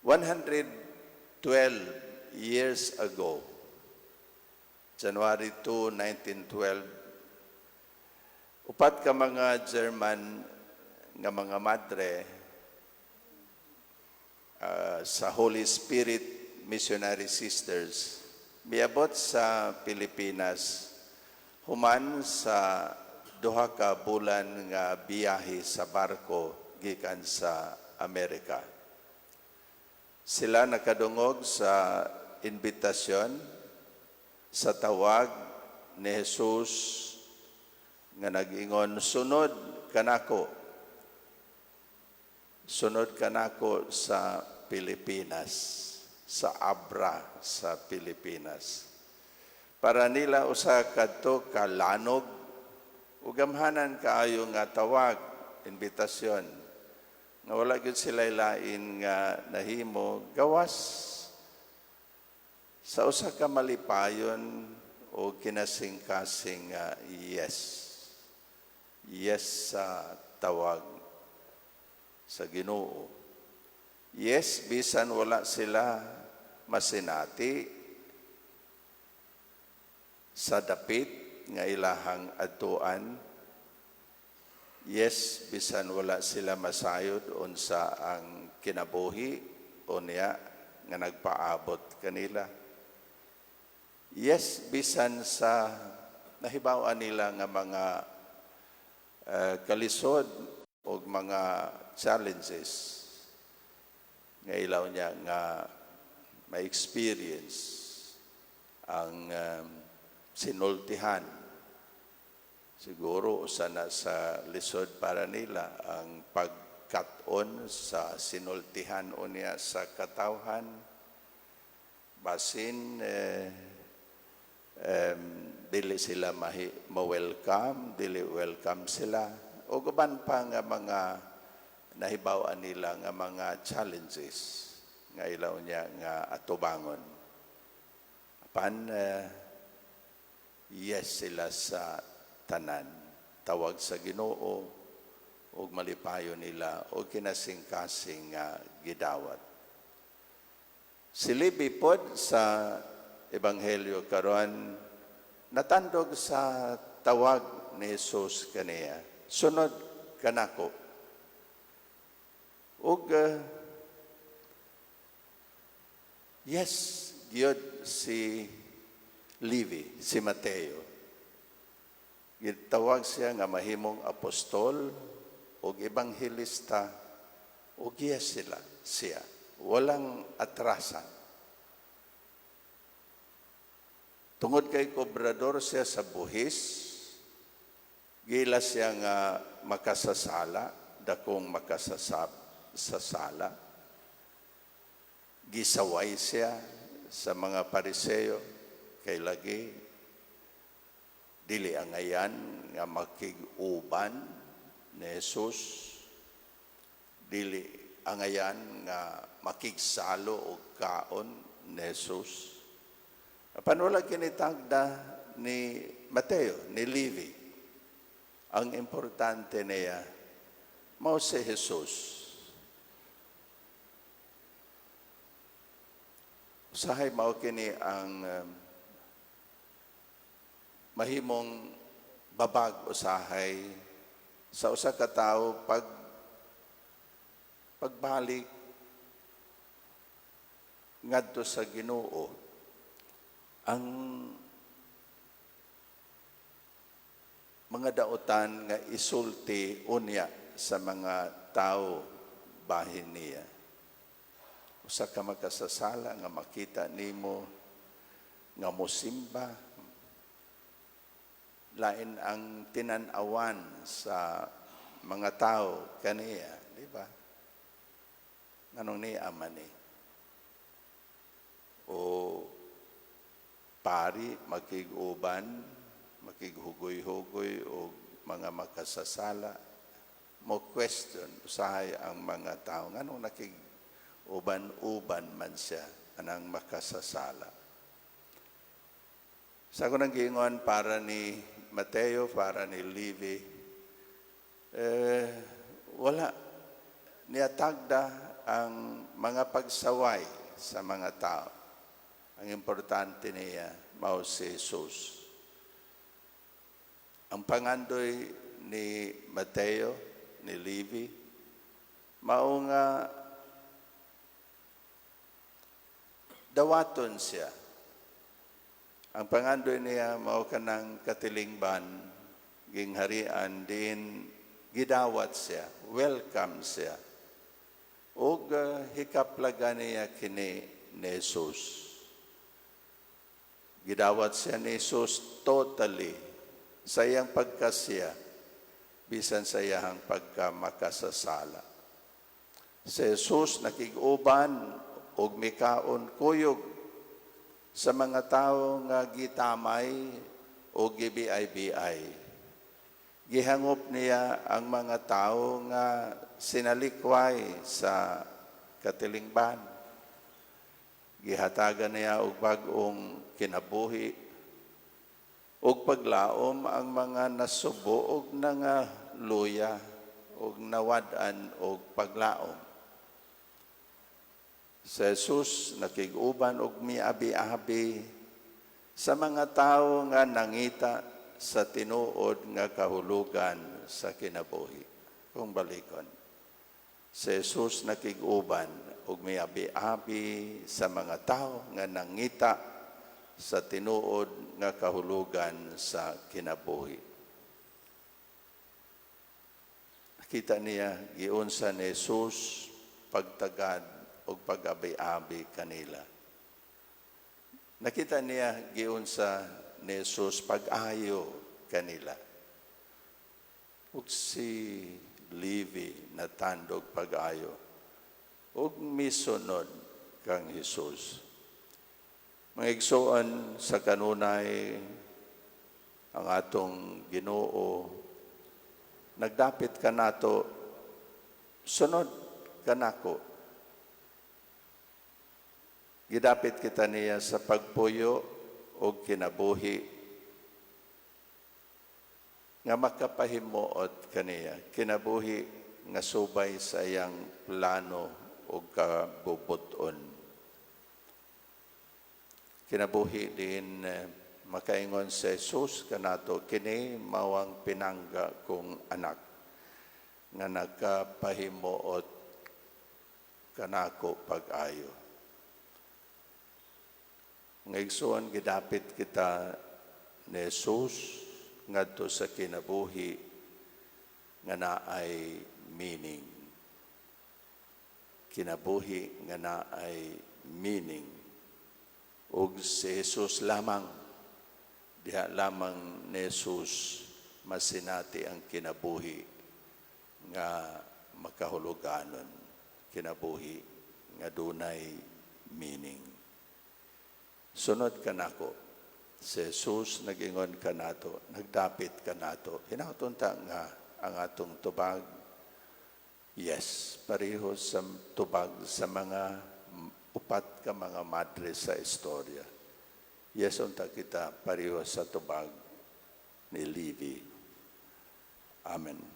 112 years ago, January 2, 1912, upat ka mga German nga mga madre sa Holy Spirit Missionary Sisters miabot sa Pilipinas human sa duha ka bulan nga biyahe sa barko gikan sa Amerika. Sila nakadungog sa invitasyon sa tawag ni Jesus nga nag-ingon, sunod kanako sa Pilipinas, sa Abra sa Pilipinas. Para nila usa kadto ka lanog ugamhanan kaayo nga tawag, invitasyon, nga wala gyud sila lain nga nahimo gawas sa usa ka malipayon o kinasing-kasing yes sa tawag sa Ginoo. Yes, bisan wala sila masinati sa dapit nga ilahang adtuan. Yes, bisan wala sila masayod unsa ang kinabuhi o niya nga nagpaabot kanila. Yes, bisan sa nahibaw-an nila nga mga kalisod o mga challenges nga ilaw niya nga ma-experience ang sinultihan. Siguro sana sa lisod para nila ang pagkat-on sa sinultihan o niya sa katawhan. Basin dili sila ma-welcome, dili welcome sila. O guban pa nga mga nahibawan nila nga mga challenges nga ilaw niya nga atubangon. Apan yes sila sa tanan, tawag sa Ginoo ug malipayo nila o kinasing-kasing nga gidawat. Silibi pod sa Ebanghelyo karon natandog sa tawag ni Jesus kaniya, sunod kanako. Ug yes, gyud si Levi, si Mateo. Gitawag siya nga mahimong apostol o ebanghelista o yes siya. Walang atrasan. Tungod kay kobrador siya sa buhis, gila siya nga makasasala, dakong makasasab sa sala. Gisaway siya sa mga Pariseo kay lagi dili angayan nga makig-uban ni Jesus, dili angayan nga makigsalo og kaon ni Jesus. Apan wala kinitagda ni Mateo, ni Levi. Ang importante niya mao si Jesus. Usahay mao kini ang mahimong babag usahay sa usa ka tawo pagbalik ngadto sa Ginoo. Ang mga daotan nga isulti unya sa mga tao bahin niya. Usa ka makasasala nga makita nimo nga mosimba, lain ang tinan-awan sa mga tao kaniya, di ba? Nganong niya man ni? O pari makig-uban, makighugoy-hugoy o mga makasasala, mo question usahay ang mga tao nganong nakig-uban-uban man siya anang makasasala. Sa ko nang giingon para ni Mateo, para ni Levi, wala niya tagda ang mga pagsaway sa mga tao. Ang importante niya, mao si Jesus. Ang pangandoy ni Mateo, ni Levi, mao nga dawaton siya. Ang pangandoy niya, mao kanang katilingban, gingharian, din gidawat siya, welcome siya. Ug hikaplaga niya kini ni Jesus. Gidawat siya ni Jesus totally sa iyang pagkasya, bisan sa iyang pagkamakasasala. Si Jesus nakig-uban og mikaon kuyog sa mga tao nga gitamay o gibiay-biay. Gihangop niya ang mga tao nga sinalikway sa katilingban. Gihatagan niya og bag-ong kinabuhi og paglaom ang mga nasubo og nangaluya og nawad-an og paglaom. Si Jesus nakig-uban og miabi-abi sa mga tao nga nangita sa tinuod nga kahulugan sa kinabuhi. Kung balikon, si Jesus nakig-uban ug miabi-abi sa mga tao nga nangita sa tinuod nga kahulugan sa kinabuhi. Nakita niya giunsa ni Jesus pagtagad ug pag-abi-abi kanila. Nakita niya giunsa ni Jesus pag-ayo kanila. Ug si Levi natandog pag-ayo ug misunod kang Jesus. Mga igsoon sa kanunay, ang atong Ginoo nagdapit kanato, sunod kanako. Gidapit kita niya sa pagpuyo o kinabuhi nga makapahimuot kaniya, kinabuhi nga subay sa iyang plano o kabubuton. Kinabuhi din makaingon sa Jesus kanato, kini mawang pinangga kong anak nga nagkapahimuot kanako pag-ayo. Ngayon, gidapit kita ni Jesus ngadto sa kinabuhi nga naay meaning. Kinabuhi nga naay meaning. Ug si Jesus lamang, diha lamang ni Jesus masinati ang kinabuhi nga makahuluganon. Kinabuhi nga dunay meaning. Sunod ka nako, si Jesus nag-ingon ka nato, nagdapit ka nato. Hinautunta nga ang atong tubag. Yes, pareho sa tubag sa mga upat ka mga madre sa istorya. Yes, unta kita pareho sa tubag ni Levi. Amen.